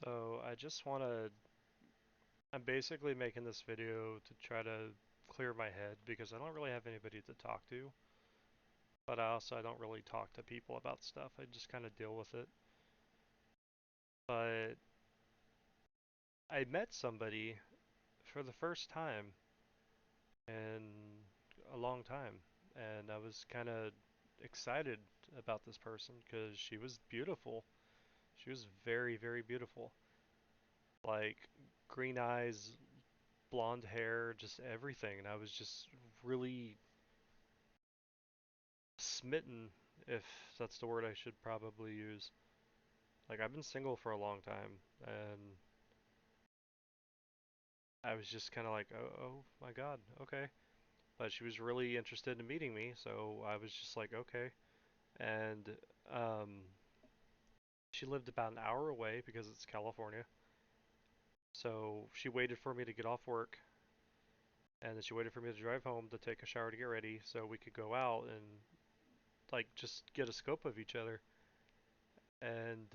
So I just want to, I'm basically making this video to try to clear my head because I don't really have anybody to talk to, but I don't really talk to people about stuff. I just kind of deal with it. But I met somebody for the first time in a long time, and I was kind of excited about this person because she was beautiful. She was very, very beautiful. Like green eyes, blonde hair, just everything. And I was just really smitten, if that's the word I should probably use. Like I've been single for a long time, and I was just kind of like, oh my God, okay. But she was really interested in meeting me, so I was just like, okay. And um, she lived about an hour away because it's California. So she waited for me to get off work, and then she waited for me to drive home to take a shower to get ready so we could go out and like just get a scope of each other. And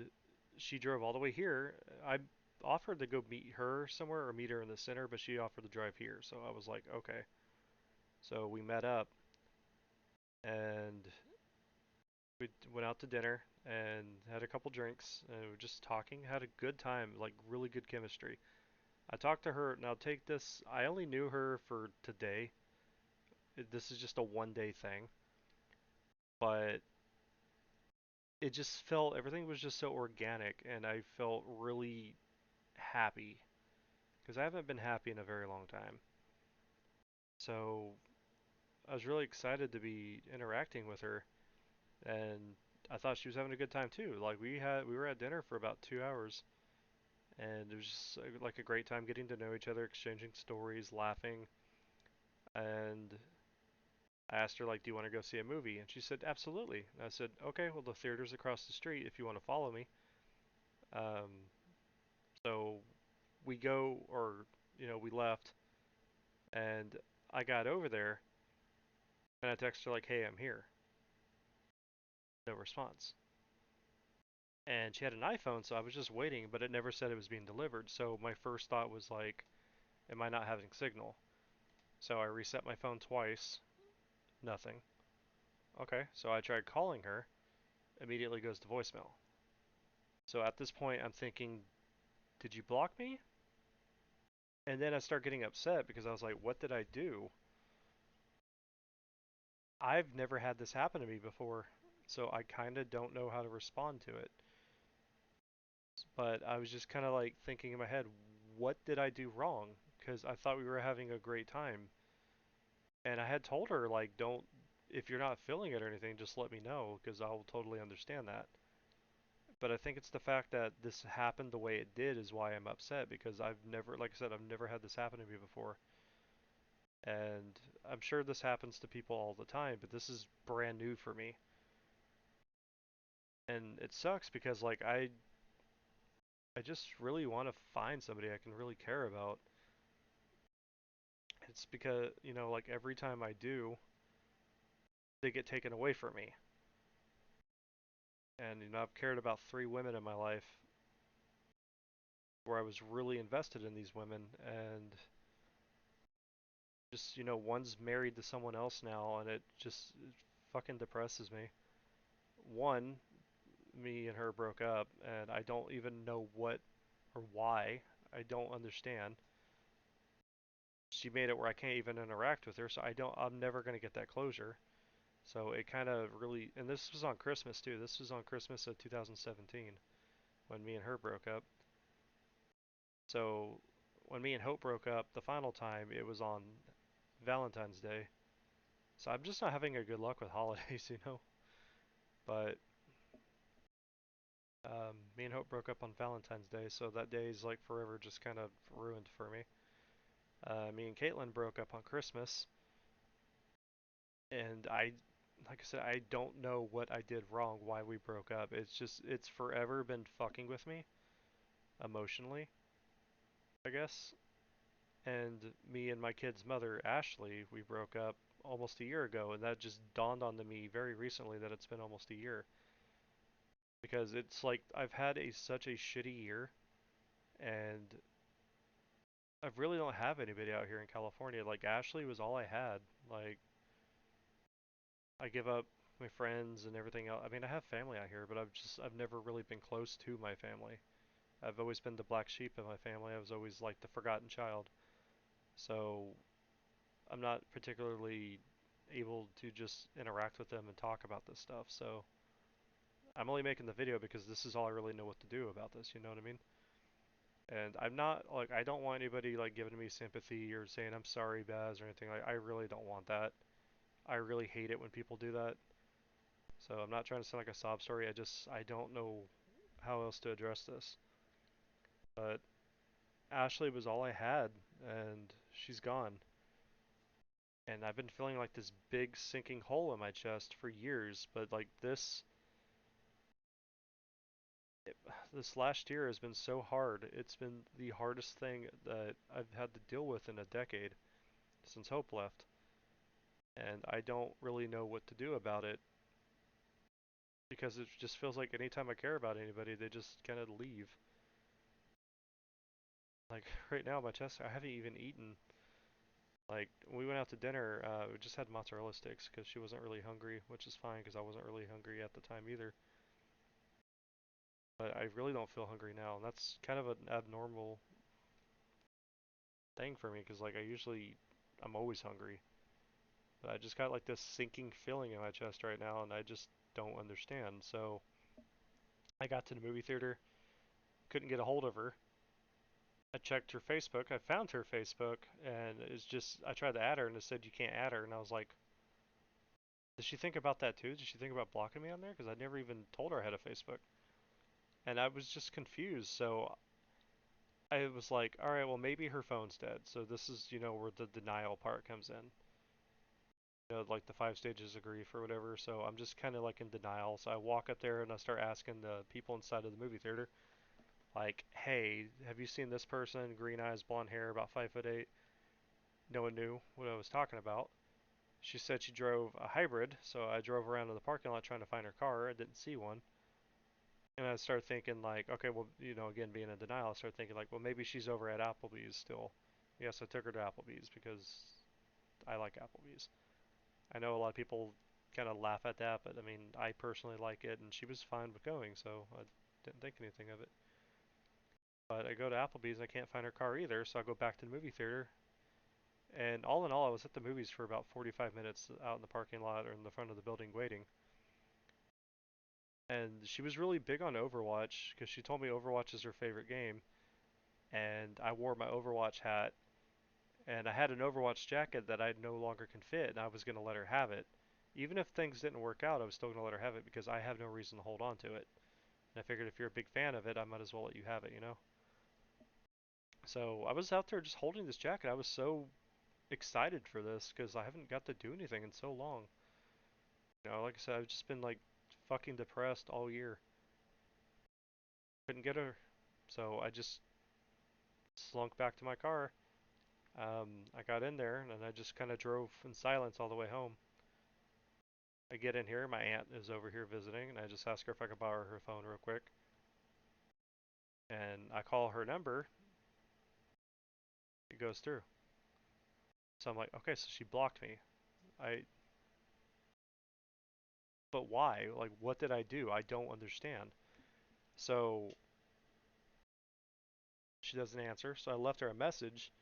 she drove all the way here. I offered to go meet her somewhere or meet her in the center, but she offered to drive here. So I was like, okay. So we met up and we went out to dinner and had a couple drinks and we were just talking, had a good time, like really good chemistry. I talked to her, now take this, I only knew her for today. This is just a 1 day thing, but it just felt, everything was just so organic and I felt really happy because I haven't been happy in a very long time. So I was really excited to be interacting with her, and I thought she was having a good time too. Like we were at dinner for about 2 hours, and it was just like a great time getting to know each other, exchanging stories, laughing. And I asked her like, "Do you want to go see a movie?" And she said, "Absolutely." And I said, "Okay, well the theater's across the street if you want to follow me." Um, so we go, or we left, and I got over there, and I texted her like, "Hey, I'm here." No response. And she had an iPhone, so I was just waiting, but it never said it was being delivered. So my first thought was like, am I not having signal? So I reset my phone twice, nothing. Okay, so I tried calling her, immediately goes to voicemail. So at this point, I'm thinking, did you block me? And then I start getting upset because I was like, what did I do? I've never had this happen to me before, so I kind of don't know how to respond to it. But I was just kind of like thinking in my head, what did I do wrong? Because I thought we were having a great time. And I had told her, like, don't, if you're not feeling it or anything, just let me know, because I'll totally understand that. But I think it's the fact that this happened the way it did is why I'm upset, because I've never, like I said, I've never had this happen to me before. And I'm sure this happens to people all the time, but this is brand new for me. And it sucks because, like, I just really want to find somebody I can really care about. It's because, like, every time I do, they get taken away from me. And, I've cared about 3 women in my life where I was really invested in these women, and just one's married to someone else now, and it fucking depresses me. One, me and her broke up, and I don't even know what or why. I don't understand. She made it where I can't even interact with her, so I'm never gonna get that closure. So it kind of really, and this was on Christmas too. This was on Christmas of 2017 when me and her broke up. So when me and Hope broke up the final time, it was on Valentine's Day. So I'm just not having a good luck with holidays, But me and Hope broke up on Valentine's Day, so that day is like forever just kind of ruined for me. Me and Caitlin broke up on Christmas, and like I said, I don't know what I did wrong, why we broke up. It's forever been fucking with me emotionally, I guess. And me and my kid's mother, Ashley, we broke up almost a year ago, and that just dawned on me very recently that it's been almost a year. Because it's like I've had such a shitty year, and I really don't have anybody out here in California. Like Ashley was all I had. Like I give up my friends and everything else. I mean, I have family out here, but I've never really been close to my family. I've always been the black sheep in my family. I was always like the forgotten child. So I'm not particularly able to just interact with them and talk about this stuff. So I'm only making the video because this is all I really know what to do about this, you know what I mean? And I'm not like I don't want anybody like giving me sympathy or saying I'm sorry, Baz, or anything. Like I really don't want that. I really hate it when people do that. So I'm not trying to sound like a sob story. I don't know how else to address this. But Ashley was all I had, and she's gone. And I've been feeling like this big sinking hole in my chest for years. But like it, this last year has been so hard. It's been the hardest thing that I've had to deal with in a decade since Hope left. And I don't really know what to do about it because it just feels like anytime I care about anybody, they just kind of leave. Like right now, my chest, I haven't even eaten. Like we went out to dinner, we just had mozzarella sticks because she wasn't really hungry, which is fine because I wasn't really hungry at the time either. But I really don't feel hungry now, and that's kind of an abnormal thing for me because like I'm always hungry. But I just got like this sinking feeling in my chest right now, and I just don't understand. So I got to the movie theater, couldn't get a hold of her. I checked her Facebook. I found her Facebook, and it's just I tried to add her, and it said you can't add her, and I was like, did she think about that too? Did she think about blocking me on there? Because I never even told her I had a Facebook, and I was just confused. So I was like, all right, well maybe her phone's dead. So this is where the denial part comes in. Like the 5 stages of grief or whatever. So I'm just kind of like in denial. So I walk up there and I start asking the people inside of the movie theater, like, hey, have you seen this person? Green eyes, blonde hair, about 5'8". No one knew what I was talking about. She said she drove a hybrid, so I drove around to the parking lot trying to find her car. I didn't see one. And I started thinking like, okay, well, again, being in denial, I started thinking like, well, maybe she's over at Applebee's still. Yes, I took her to Applebee's because I like Applebee's. I know a lot of people kind of laugh at that, but I mean, I personally like it, and she was fine with going, so I didn't think anything of it. But I go to Applebee's and I can't find her car either, so I go back to the movie theater. And all in all, I was at the movies for about 45 minutes out in the parking lot or in the front of the building waiting. And she was really big on Overwatch because she told me Overwatch is her favorite game. And I wore my Overwatch hat, and I had an Overwatch jacket that I no longer can fit, and I was going to let her have it. Even if things didn't work out, I was still going to let her have it because I have no reason to hold on to it. And I figured if you're a big fan of it, I might as well let you have it. So I was out there just holding this jacket. I was so excited for this because I haven't got to do anything in so long. Like I said, I've just been like fucking depressed all year. Couldn't get her, so I just slunk back to my car. I got in there and I just kind of drove in silence all the way home. I get in here, my aunt is over here visiting, and I just ask her if I could borrow her phone real quick. And I call her number, it goes through. So I'm like, okay, so she blocked me. I, but why? Like, what did I do? I don't understand. So she doesn't answer, so I left her a message,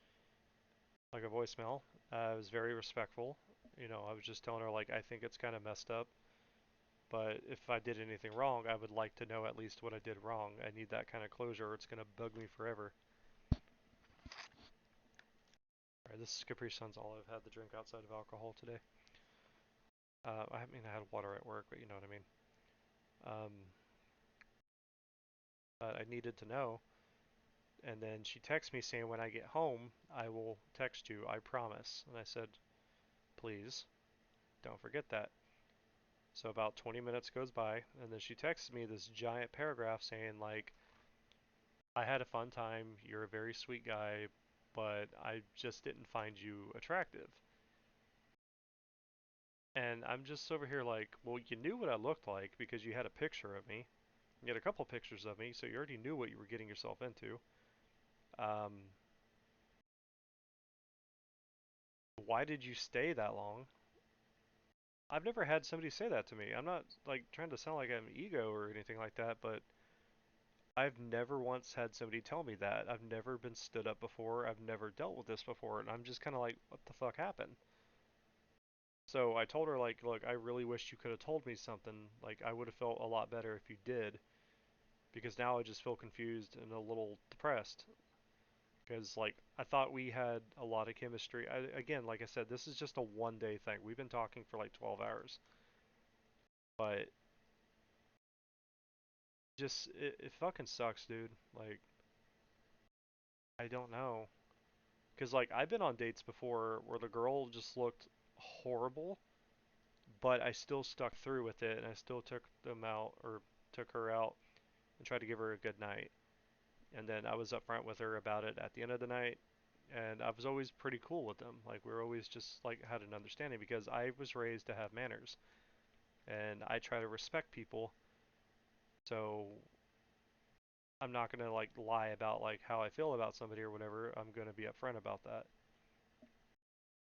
like a voicemail. I was very respectful. I was just telling her, like, I think it's kind of messed up, but if I did anything wrong, I would like to know at least what I did wrong. I need that kind of closure, or it's going to bug me forever. Alright, this is Capri Sun's all I've had to drink outside of alcohol today. I mean, I had water at work, but you know what I mean. Um, but I needed to know. And then she texts me saying, when I get home, I will text you, I promise. And I said, please, don't forget that. So about 20 minutes goes by, and then she texts me this giant paragraph saying, like, I had a fun time, you're a very sweet guy, but I just didn't find you attractive. And I'm just over here like, well, you knew what I looked like because you had a picture of me. You had a couple pictures of me, so you already knew what you were getting yourself into. Um, why did you stay that long? I've never had somebody say that to me. I'm not like trying to sound like I'm ego or anything like that, but I've never once had somebody tell me that. I've never been stood up before. I've never dealt with this before, and I'm just kind of like, what the fuck happened? So I told her like, look, I really wish you could have told me something. Like I would have felt a lot better if you did, because now I just feel confused and a little depressed. Because like I thought we had a lot of chemistry. Again, like I said, this is just a 1 day thing. We've been talking for like 12 hours, but just it fucking sucks, dude. Like I don't know. Because like I've been on dates before where the girl just looked horrible, but I still stuck through with it and I still took them out or took her out and tried to give her a good night. And then I was upfront with her about it at the end of the night, and I was always pretty cool with them. Like we were always just like had an understanding because I was raised to have manners and I try to respect people. So I'm not gonna like lie about like how I feel about somebody or whatever. I'm gonna be upfront about that.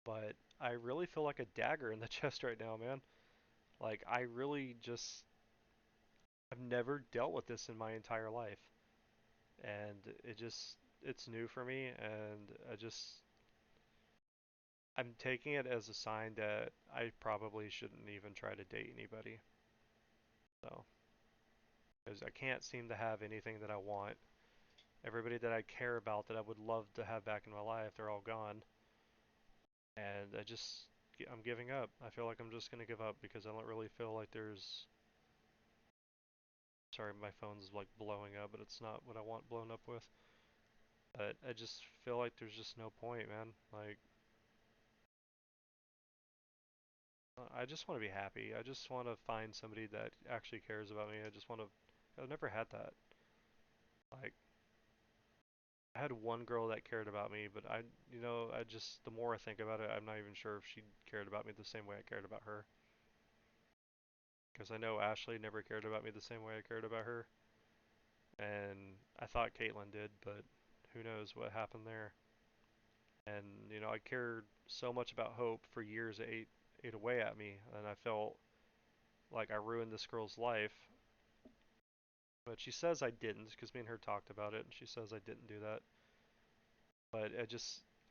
But I really feel like a dagger in the chest right now, man. Like I really just I've never dealt with this in my entire life, and it's new for me, and I'm taking it as a sign that I probably shouldn't even try to date anybody. So, because I can't seem to have anything that I want. Everybody that I care about that I would love to have back in my life, they're all gone, and I'm giving up. I feel like I'm just gonna give up because I don't really feel like there's. Sorry, my phone's like blowing up, but it's not what I want blown up with. But I just feel like there's just no point, man. Like, I just want to be happy. I just want to find somebody that actually cares about me. I just want to. I've never had that. Like, I had one girl that cared about me, but I just, the more I think about it, I'm not even sure if she cared about me the same way I cared about her. Because I know Ashley never cared about me the same way I cared about her. And I thought Caitlyn did, but who knows what happened there. And, I cared so much about Hope for years. It ate away at me, and I felt like I ruined this girl's life. But she says I didn't, because me and her talked about it, and she says I didn't do that. But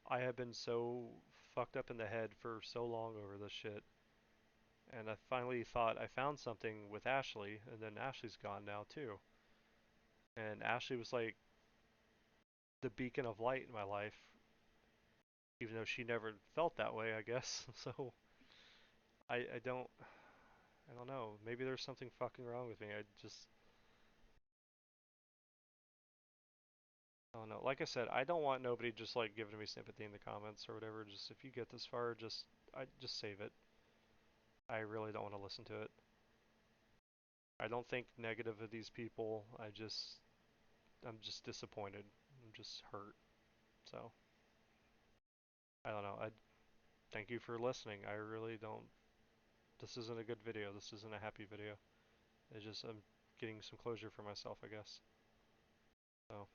I have been so fucked up in the head for so long over this shit. And I finally thought I found something with Ashley, and then Ashley's gone now too. And Ashley was like the beacon of light in my life, even though she never felt that way, I guess. So I don't know. Maybe there's something fucking wrong with me. I don't know. Like I said, I don't want nobody just like giving me sympathy in the comments or whatever. Just if you get this far, I just save it. I really don't want to listen to it. I don't think negative of these people. I'm just disappointed. I'm just hurt. So I don't know. I thank you for listening. I really don't. This isn't a good video. This isn't a happy video. I'm getting some closure for myself, I guess. So